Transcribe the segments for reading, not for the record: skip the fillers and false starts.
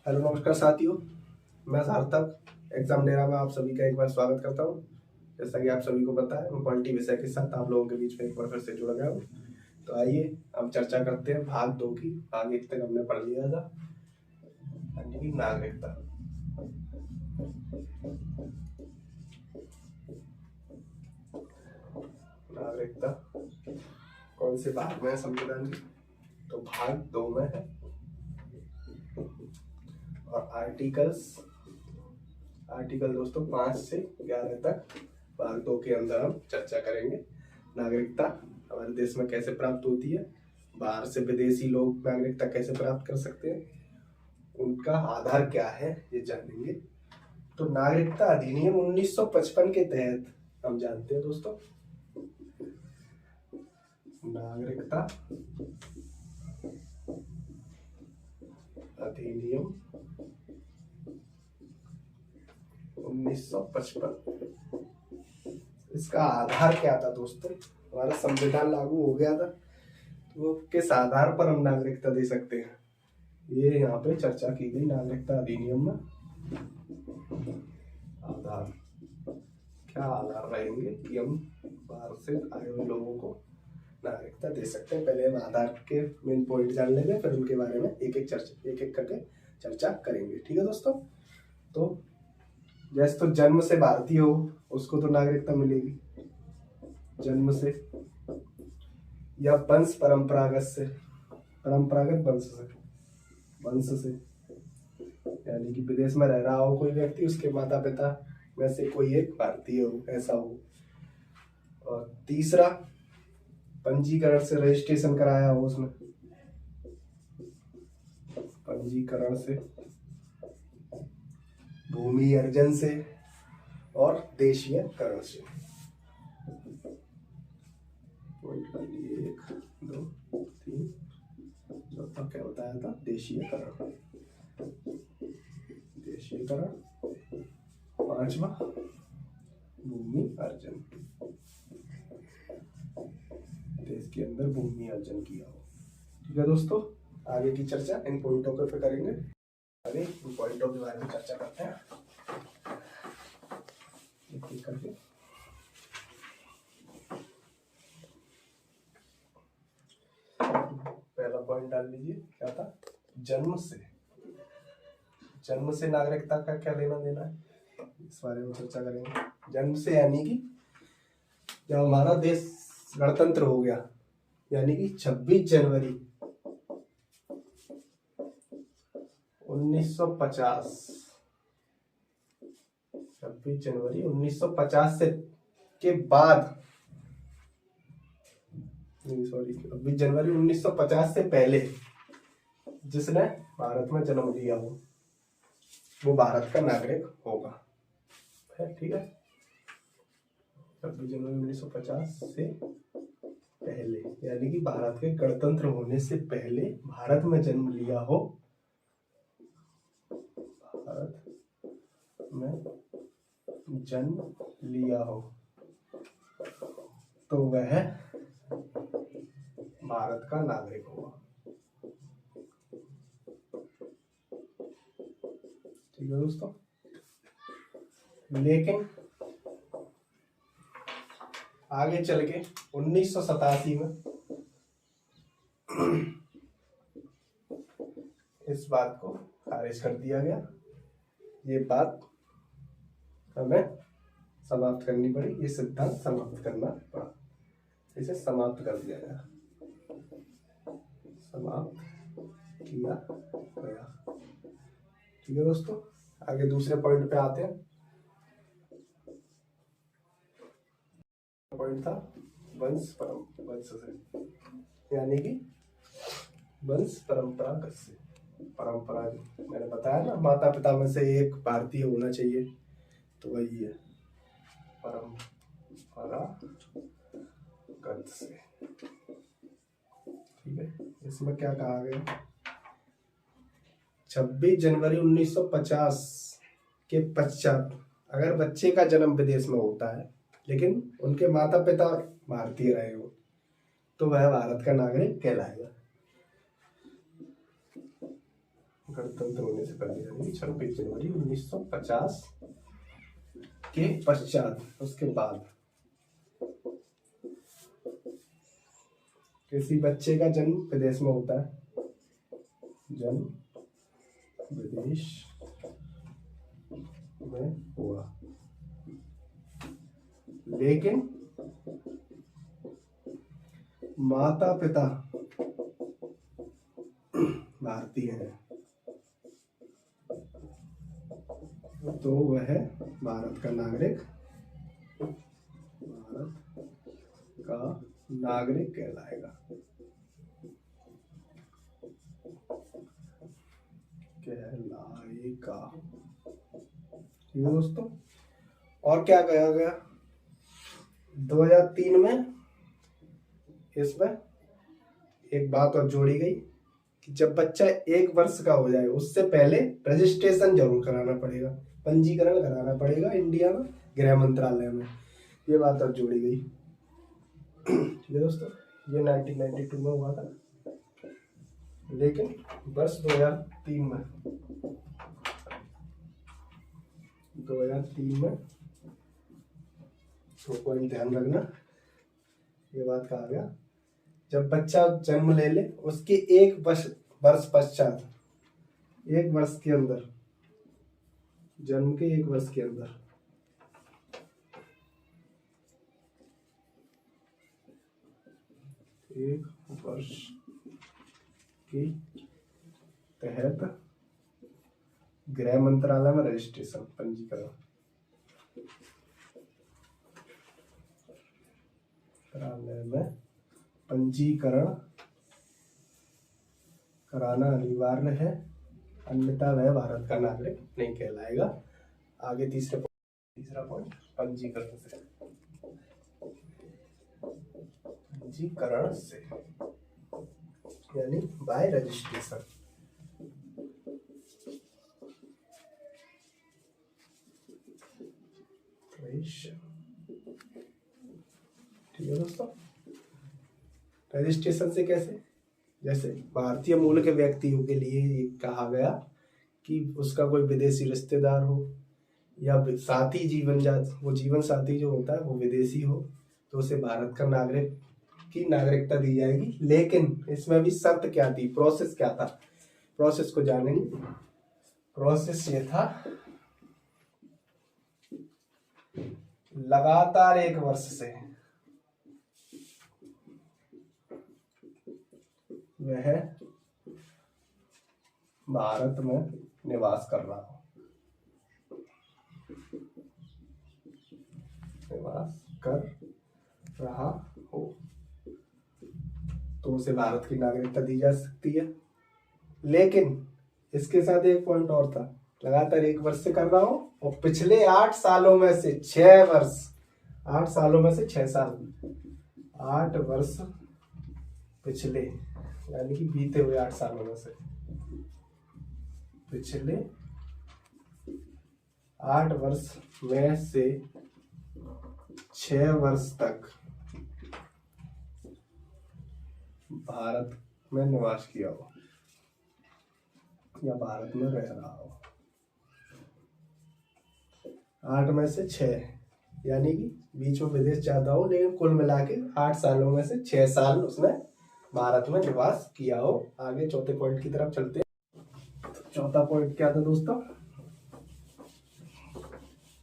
Hello नमस्कार साथियों, मैं सार्थक एग्जाम डेरा में आप सभी का एक बार स्वागत करता हूं। जैसा कि आप सभी को पता है, मैं पॉलिटी विषय के साथ आप लोगों के बीच में एक बार फिर से जुड़ गया हूं। तो आइए हम चर्चा करते हैं भाग 2 की। भाग 1 तक हमने पढ़ लिया था, यानी कि नागरिकता। नागरिकता कौन से भाग में है संविधान की? तो भाग 2 में है। और आर्टिकल दोस्तों 5 से 11 तक भाग 2 के अंदर हम चर्चा करेंगे। नागरिकता हमारे देश में कैसे प्राप्त होती है, बाहर से विदेशी लोग नागरिकता कैसे प्राप्त कर सकते हैं, उनका आधार क्या है, ये जानेंगे। तो नागरिकता अधिनियम 1955 के तहत हम जानते हैं दोस्तों, नागरिकता अधिनियम 1955, इसका आधार क्या था दोस्तों? हमारा संविधान लागू हो गया था, तो किस आधार पर हम नागरिकता दे सकते हैं, ये यहाँ पे चर्चा की गई। नागरिकता अधिनियम में आधार, क्या आधार रहेंगे कि हम बाहर से आए हुए लोगों को नागरिकता दे सकते हैं। पहले हम आधार के मेन पॉइंट जान लेंगे, फिर उनके बारे में एक एक करके चर्चा करेंगे। ठीक है दोस्तों? तो जैसे तो जन्म से भारतीय हो उसको तो नागरिकता मिलेगी, जन्म से, या वंश परंपरागत वंश से, यानी कि विदेश में रह रहा हो कोई व्यक्ति, उसके माता पिता में से कोई एक भारतीय हो, ऐसा हो। और तीसरा, पंजीकरण से, रजिस्ट्रेशन कराया हो उसने, पंजीकरण से, भूमि अर्जन से और देशीयकरण से। 1 2 3, चौथा क्या बताया था? देशीयकरण। पांचवा, भूमि अर्जन, देश के अंदर भूमि अर्जन किया हो। ठीक है दोस्तों, आगे की चर्चा इन पॉइंटों पर करेंगे। आगे इन पॉइंटों के बारे में चर्चा करते हैं एक करके। पहला पॉइंट डाल लीजिए, क्या था? जन्म से नागरिकता का क्या लेना देना है, इस बारे में चर्चा करेंगे। जन्म से यानी कि जब हमारा देश गणतंत्र हो गया, यानी कि 26 जनवरी 1950, 26 जनवरी 1950 से के बाद, सॉरी, 26 जनवरी 1950 से पहले जिसने भारत में जन्म लिया हो वो भारत का नागरिक होगा। ठीक है? 26 जनवरी 1950 से पहले, यानी कि भारत के गणतंत्र होने से पहले भारत में जन्म लिया हो, भारत में जन्म लिया हो, तो वह भारत का नागरिक होगा। ठीक है दोस्तों? लेकिन आगे चल के 1987 में इस बात को खारिज कर दिया गया। ये बात हमें समाप्त करनी पड़ी, ये सिद्धांत समाप्त करना पड़ा, इसे समाप्त कर दिया गया, समाप्त किया गया। ठीक है दोस्तों, आगे दूसरे पॉइंट पे आते हैं। पॉइंट था वंश से, यानी कि वंश परंपरागत से। मैंने बताया ना, माता पिता में से एक भारतीय होना चाहिए, तो वही है परंपरागत से। ठीक है? इसमें क्या कहा गया? 26 जनवरी 1950 के पश्चात अगर बच्चे का जन्म विदेश में होता है लेकिन उनके माता पिता भारतीय रहे हो, तो वह भारत का नागरिक कहलाएगा। गणतंत्र होने से पहले यानी 26 जनवरी 1950 के पश्चात, उसके बाद किसी बच्चे का जन्म विदेश में होता है, जन्म विदेश में हुआ, लेकिन माता पिता भारतीय हैं, तो वह भारत का नागरिक कहलाएगा। ठीक है दोस्तों। और क्या कहा गया 2003 में, इसमें एक बात और जोड़ी गई कि जब बच्चा 1 वर्ष का हो जाए उससे पहले रजिस्ट्रेशन जरूर कराना पड़ेगा, पंजीकरण कराना पड़ेगा इंडिया में गृह मंत्रालय में, ये बात और जोड़ी गई। ठीक है दोस्तों, ये 1992 में हुआ था, लेकिन वर्ष 2003 में 2 पॉइंट ध्यान रखना, ये बात कहा गया जब बच्चा जन्म ले ले उसके 1 वर्ष पश्चात, 1 वर्ष के अंदर, जन्म के 1 वर्ष के अंदर 1 वर्ष के तहत गृह मंत्रालय में रजिस्ट्रेशन, पंजीकरण पंजीकरण कराना अनिवार्य है, अन्यथा वह भारत का नागरिक नहीं कहलाएगा। आगे तीसरा पॉइंट पंजीकरण से यानी बाय रजिस्ट्रेशन। ठीक है दोस्तों, रजिस्ट्रेशन से कैसे, जैसे भारतीय मूल के व्यक्तियों के लिए कहा गया कि उसका कोई विदेशी रिश्तेदार हो या साथी जीवन साथी जो होता है वो विदेशी हो, तो उसे भारत का नागरिक की नागरिकता दी जाएगी। लेकिन इसमें भी शर्त क्या थी, प्रोसेस क्या था, प्रोसेस को जानेंगे। प्रोसेस ये था लगातार 1 वर्ष से वह भारत में निवास कर रहा हो, तो उसे भारत की नागरिकता दी जा सकती है। लेकिन इसके साथ एक पॉइंट और था, लगातार 1 वर्ष से कर रहा हो और पिछले 8 सालों में से 6 वर्ष, 8 सालों में से 6 साल, 8 वर्ष पिछले, यानी कि बीते हुए 8 सालों में से पिछले 8 वर्ष में से 6 वर्ष तक भारत में निवास किया हो या भारत में रह रहा हो। 8 में से 6, यानी कि बीच में विदेश जाता हो, लेकिन कुल मिला के 8 सालों में से 6 साल उसने भारत में निवास किया हो। आगे चौथे पॉइंट की तरफ चलते हैं। चौथा पॉइंट क्या था दोस्तों,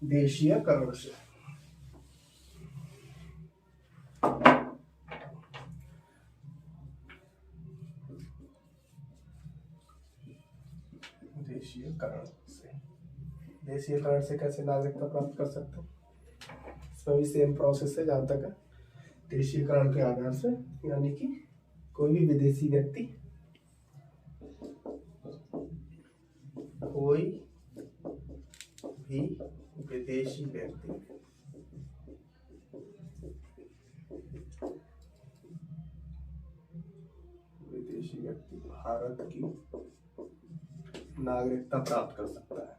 देशीयकरण से। देशीयकरण से कैसे नागरिकता प्राप्त कर सकते हैं, इसमें भी सेम प्रोसेस है जहां तक है। देशीयकरण के आधार से, यानी कि कोई भी विदेशी व्यक्ति, भारत की नागरिकता प्राप्त कर सकता है,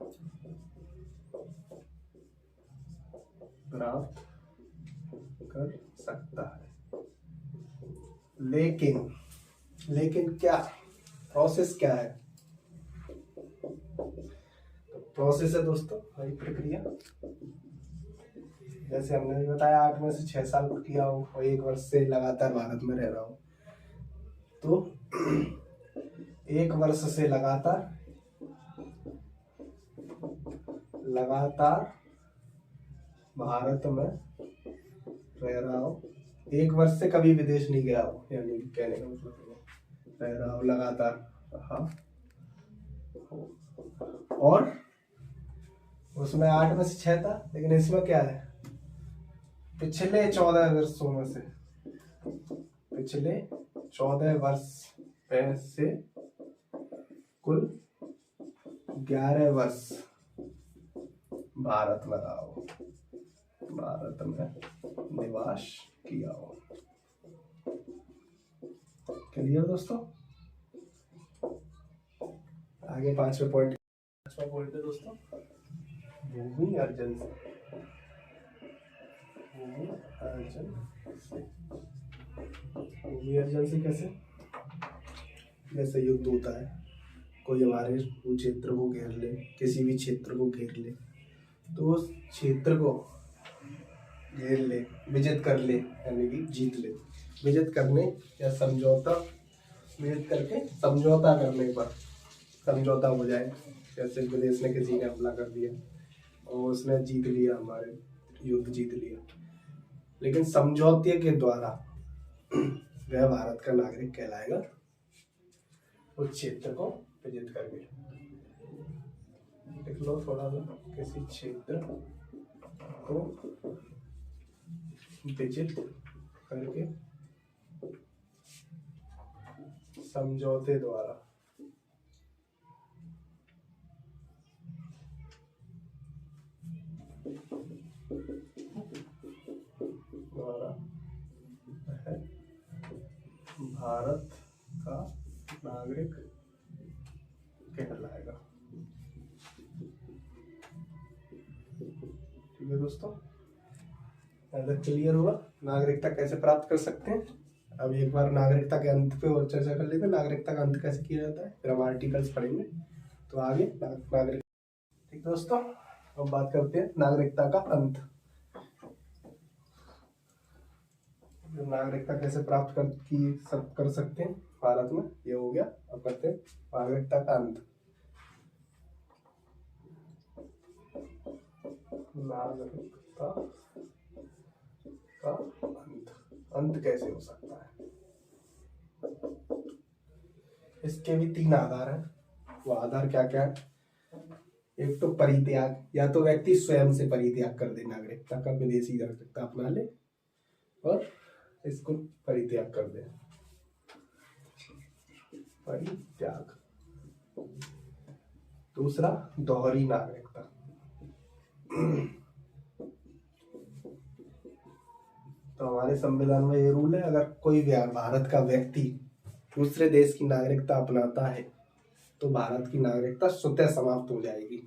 लेकिन क्या प्रोसेस क्या है, प्रोसेस है दोस्तों, वही प्रक्रिया। जैसे हमने भी बताया 8 में से 6 साल किया हो और 1 वर्ष से लगातार भारत में रह रहा हो, तो 1 वर्ष से लगातार भारत में रह रहा हो, 1 वर्ष से कभी विदेश नहीं गया हो, यानी कहने का मतलब रह रहा हो लगातार। हाँ, और उसमें 8 में से 6 था, लेकिन इसमें क्या है, पिछले 14 वर्षों में से, पिछले 14 वर्ष से कुल 11 वर्ष भारत में रहा हो, भारत में निवास किया हो। क्लियर दोस्तों? आगे 5वां पॉइंट है दोस्तों, भूमि अर्जन से। भूमि अर्जन से कैसे? जैसे युद्ध होता है, कोई हमारे क्षेत्र को घेर ले, किसी भी क्षेत्र को घेर ले, तो उस क्षेत्र को घेर ले, विजित कर ले, यानी कि जीत ले। विजित करने या समझौता, विजित करके समझौता करने पर समझौता हो जाए। जैसे विदेश ने किसी ने हमला कर दिया और उसने जीत लिया, हमारे युद्ध जीत लिया, लेकिन समझौते के द्वारा वह भारत का नागरिक कहलाएगा उस क्षेत्र को विजित करके। देख लो थोड़ा सा, किसी क्षेत्र को विजित करके समझौते द्वारा भारत का नागरिक कहलाएगा। ठीक है दोस्तों, अगर क्लियर हुआ नागरिकता कैसे प्राप्त कर सकते हैं। अब एक बार नागरिकता के अंत पे और चर्चा कर लेते हैं, नागरिकता का अंत कैसे किया जाता है, फिर हम आर्टिकल्स पढ़ेंगे, तो आगे नागरिक। ठीक दोस्तों, अब बात करते हैं नागरिकता का अंत। नागरिकता कैसे प्राप्त कर सकते हैं भारत में, ये हो गया। अब करते हैं नागरिकता का अंत। नागरिकता का अंत कैसे हो सकता है? इसके भी 3 आधार हैं। वो आधार क्या क्या है? एक तो परित्याग, या तो व्यक्ति स्वयं से परित्याग कर दे नागरिकता का, विदेशी नागरिकता अपना ले और इसको परित्याग कर दे, परित्याग। दूसरा दोहरी नागरिकता, तो हमारे संविधान में ये रूल है, अगर कोई भारत का व्यक्ति दूसरे देश की नागरिकता अपनाता है तो भारत की नागरिकता स्वतः समाप्त हो जाएगी।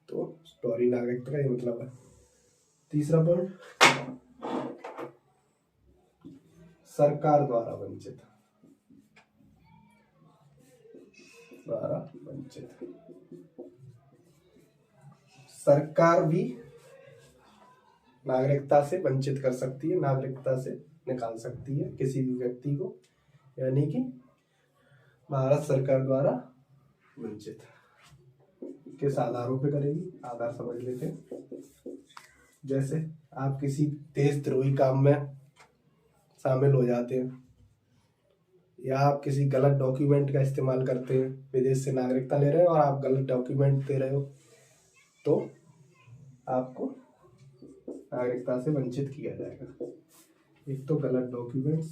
तो दोहरी नागरिकता का ये मतलब है। तीसरा पॉइंट, सरकार द्वारा वंचित, सरकार भी नागरिकता से वंचित कर सकती है, नागरिकता से निकाल सकती है किसी भी व्यक्ति को, यानी कि भारत सरकार द्वारा वंचित। किस आधारों पे करेगी, आधार समझ लेते हैं। जैसे आप किसी देशद्रोही काम में शामिल हो जाते हैं, या आप किसी गलत डॉक्यूमेंट का इस्तेमाल करते हैं, विदेश से नागरिकता ले रहे हो और आप गलत डॉक्यूमेंट दे रहे हो, तो आपको नागरिकता से वंचित किया जाएगा। एक तो गलत डॉक्यूमेंट्स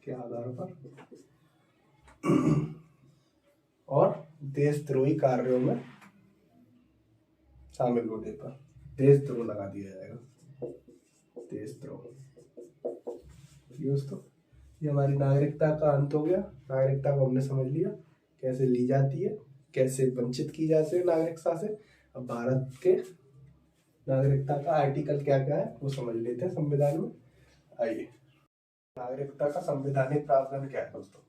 के आधार पर, और देशद्रोही कार्यों में शामिल होने पर देशद्रोह लगा दिया जाएगा। देशद्रोह। दोस्तों, ये हमारी नागरिकता का अंत हो गया। नागरिकता को हमने समझ लिया कैसे ली जाती है, कैसे वंचित की जाती है नागरिकता से। अब भारत के नागरिकता का आर्टिकल क्या क्या है वो समझ लेते हैं संविधान में। आइए, नागरिकता का संवैधानिक प्रावधान क्या है दोस्तों?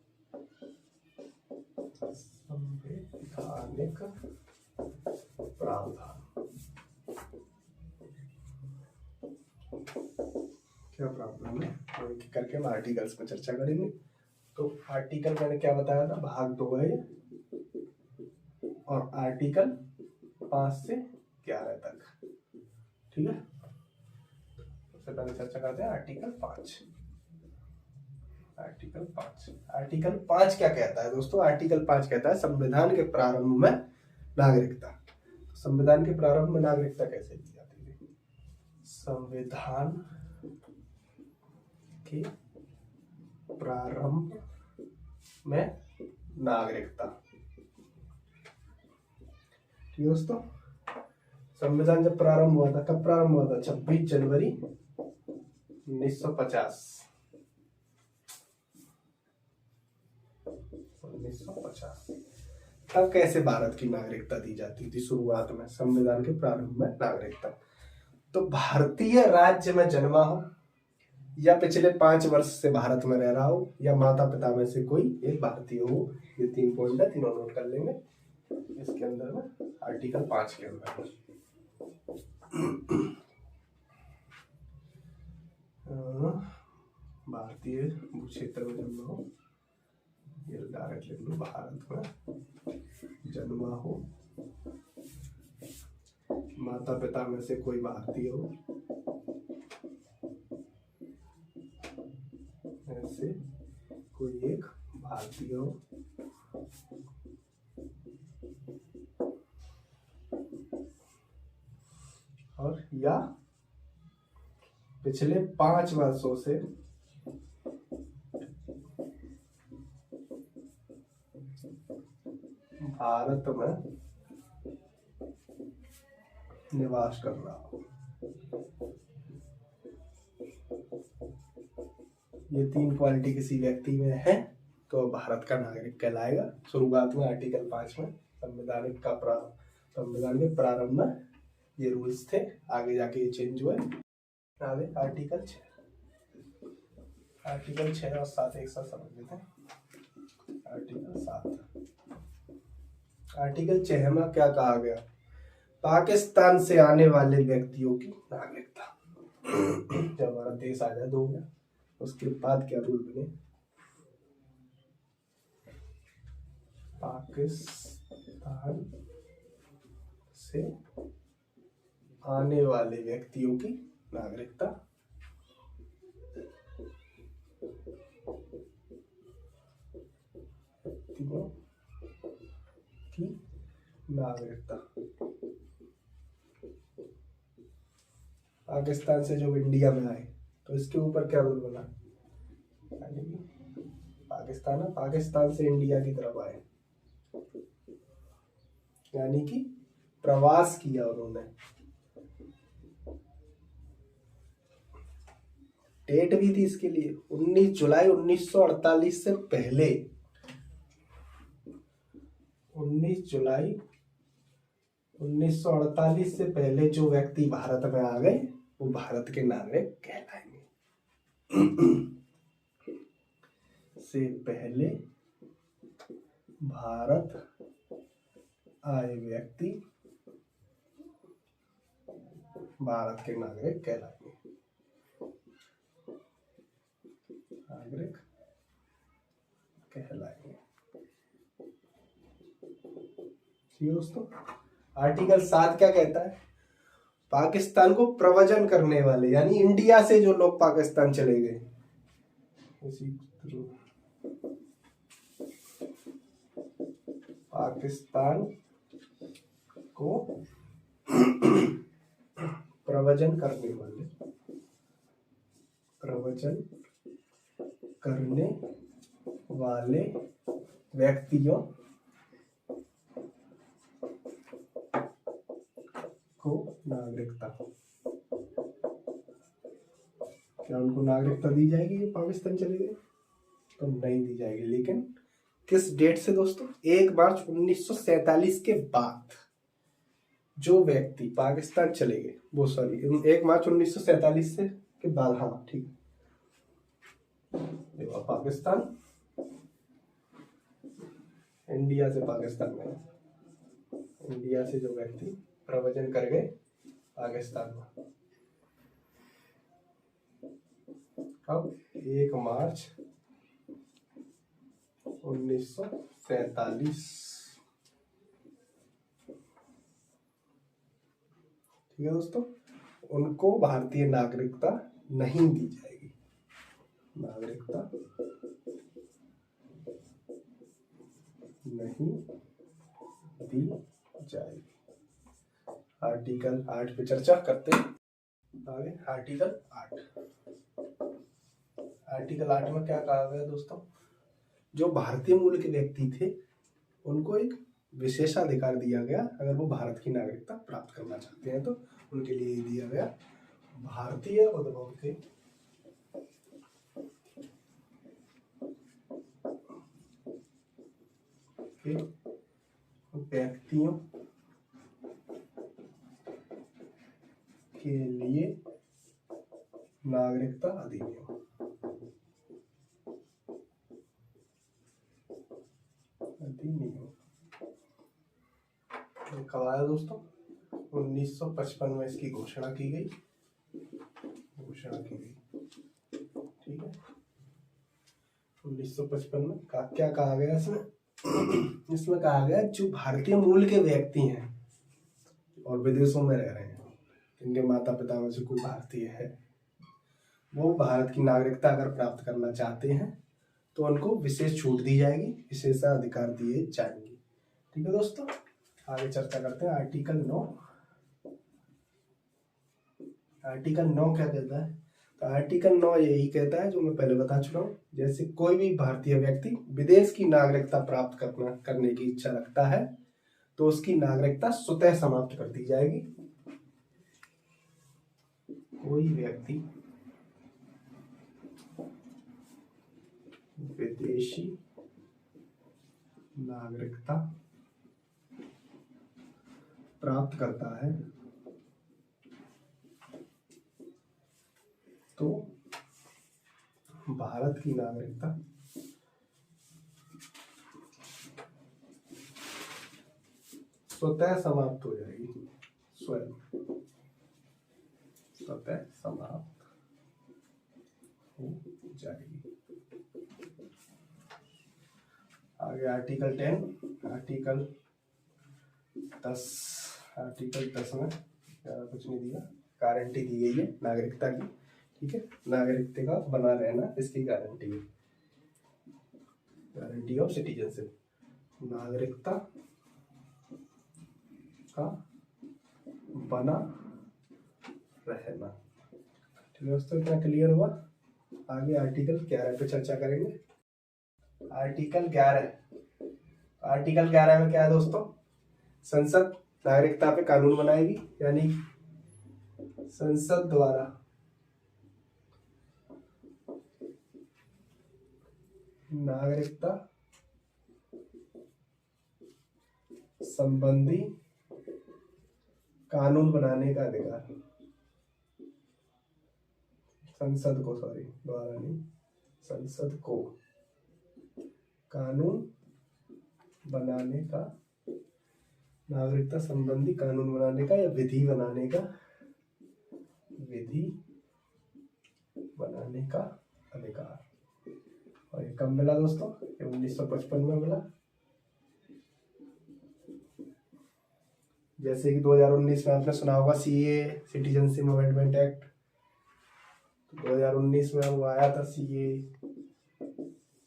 संवैधानिक प्रावधान। क्या प्रावधान है, तो एक करके हम आर्टिकल्स पर चर्चा करेंगे। तो आर्टिकल मैंने क्या बताया था, भाग 2 है और आर्टिकल 5 से 11 तक, ठीक है। सबसे पहले चर्चा करते हैं आर्टिकल 5। आर्टिकल 5 क्या कहता है दोस्तों? आर्टिकल 5 कहता है संविधान के प्रारंभ में नागरिकता। तो संविधान के प्रारंभ में नागरिकता कैसे दी जाती है? संविधान के प्रारंभ में नागरिकता, ठीक है दोस्तों। संविधान जब प्रारंभ हुआ था, कब प्रारंभ हुआ था? 26 जनवरी 1950। 1950 तब कैसे भारत की नागरिकता दी जाती थी? शुरुआत में संविधान के प्रारंभ में नागरिकता, तो भारतीय राज्य में जन्मा हो या पिछले 5 वर्ष से भारत में रह रहा हो या माता पिता में से कोई एक भारतीय हो। ये 3 पॉइंट है, तीनों नोट कर लेंगे इसके अंदर में, आर्टिकल 5 के अंदर। भारतीय भू क्षेत्र में जन्मा हो, ये डायरेक्ट लिख लो, भारत में जन्मा हो, माता पिता में से कोई भारतीय हो, ऐसे कोई एक भारतीय हो, और या पिछले 5 वर्षों से भारत में निवास कर रहा हो। ये 3 क्वालिटी किसी व्यक्ति में है तो भारत का नागरिक कहलाएगा। शुरुआत में आर्टिकल 5 में संविधान के प्रारंभ में ये रूल्स थे, आगे जाके ये चेंज हुए। आगे आर्टिकल 6 और 7 एक साथ समझ लेते हैं। आर्टिकल 7, आर्टिकल 6 में क्या कहा गया? पाकिस्तान से आने वाले व्यक्तियों की नागरिकता। जब हमारा देश आजाद हो गया उसके बाद क्या रूल बने? पाकिस्तान से आने वाले व्यक्तियों की नागरिकता, की नागरिकता। पाकिस्तान से जो इंडिया में आए तो इसके ऊपर क्या रूल बना? पाकिस्तान से इंडिया की तरफ आए, यानी कि प्रवास किया उन्होंने। डेट भी थी इसके लिए, 19 जुलाई 1948 से पहले, 19 जुलाई 1948 से पहले जो व्यक्ति भारत में आ गए वो भारत के नागरिक कहलाएंगे। से पहले भारत आए व्यक्ति भारत के नागरिक कहलाएंगे। नागरिक कहलाएंगे, ठीक है दोस्तों। आर्टिकल 7 क्या कहता है? पाकिस्तान को प्रव्रजन करने वाले, यानी इंडिया से जो लोग पाकिस्तान चले गए, पाकिस्तान को प्रव्रजन करने वाले व्यक्तियों को नागरिकता। क्या उनको नागरिकता दी जाएगी जो पाकिस्तान चले गए? तो नहीं दी जाएगी। लेकिन किस डेट से दोस्तों? 1 मार्च 1947 के बाद जो व्यक्ति पाकिस्तान चले गए, वो सॉरी 1 मार्च 1947 से के बाद, हाँ ठीक, पाकिस्तान इंडिया इंडिया से पाकिस्तान में, इंडिया से जो व्यक्ति प्रव्रजन कर गए पाकिस्तान में। अब 1 मार्च 1947, ठीक है दोस्तों, उनको भारतीय नागरिकता नहीं दी जाएगी, नागरिकता नहीं दी जाएगी। आर्टिकल 8 पे चर्चा करते हैं आगे। आर्टिकल 8, आर्टिकल 8 में क्या कहा गया दोस्तों, जो भारतीय मूल के व्यक्ति थे उनको एक विशेषाधिकार दिया गया, अगर वो भारत की नागरिकता प्राप्त करना चाहते हैं तो उनके लिए दिया गया भारतीय उद्भव के व्यक्तियों के लिए नागरिकता अधिनियम, कब आया दोस्तों, 1955 में इसकी घोषणा की गई, ठीक है। 1955 में क्या कहा गया इसमें कहा गया जो भारतीय मूल के व्यक्ति हैं और विदेशों में रह रहे हैं, इनके माता पिता में से कोई भारतीय है, वो भारत की नागरिकता अगर प्राप्त करना चाहते हैं तो उनको विशेष छूट दी जाएगी, विशेषाधिकार दिए जाएंगे, ठीक है दोस्तों। आगे चर्चा करते हैं आर्टिकल 9। आर्टिकल 9 क्या कहता है, तो आर्टिकल 9 यही कहता है जो मैं पहले बता चुका हूँ, जैसे कोई भी भारतीय व्यक्ति विदेश की नागरिकता प्राप्त करने की इच्छा रखता है तो उसकी नागरिकता स्वतः समाप्त कर दी जाएगी। कोई व्यक्ति विदेशी नागरिकता प्राप्त करता है तो भारत की नागरिकता स्वतः समाप्त हो जाएगी, स्वतः समाप्त हो जाएगी। आगे आर्टिकल 10, आर्टिकल 10 में ज़्यादा कुछ नहीं दिया, गारंटी दी गई है नागरिकता की, ठीक है, नागरिकता का बना रहना इसकी गारंटी है, गारंटी ऑफ सिटीजनशिप, नागरिकता का बना रहना, ठीक है दोस्तों, इतना क्लियर हुआ। आगे आर्टिकल 11 पे चर्चा करेंगे। आर्टिकल 11 में क्या है दोस्तों, संसद नागरिकता पे कानून बनाएगी, यानी संसद द्वारा नागरिकता संबंधी कानून बनाने का अधिकार, संसद को कानून बनाने का, नागरिकता संबंधी कानून बनाने का या विधि बनाने का अधिकार। और ये कब मिला दोस्तों, ये 1955 में मिला। जैसे कि 2019 में आपने सुना होगा CAA, सिटीजनशिप अमेंडमेंट एक्ट, 2019 में वो आया था CAA,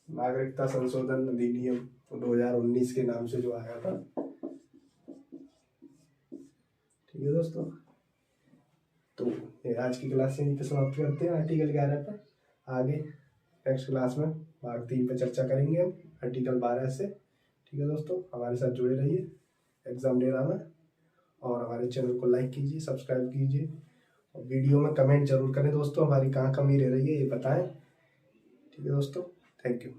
नागरिकता संशोधन अधिनियम, 2019 के नाम से जो आया था, ठीक है दोस्तों। तो ये आज की क्लास यहीं पे समाप्त करते हैं आर्टिकल 11 पे। आगे नेक्स्ट क्लास में भाग 3 पे चर्चा करेंगे हम आर्टिकल 12 से, ठीक है दोस्तों। हमारे साथ जुड़े रहिए, एग्जाम दे रहा मैं, और हमारे चैनल को लाइक कीजिए, सब्सक्राइब कीजिए, और वीडियो में कमेंट जरूर करें दोस्तों, हमारी कहाँ कमी रह रही है ये बताएं, ठीक है दोस्तों। Thank you.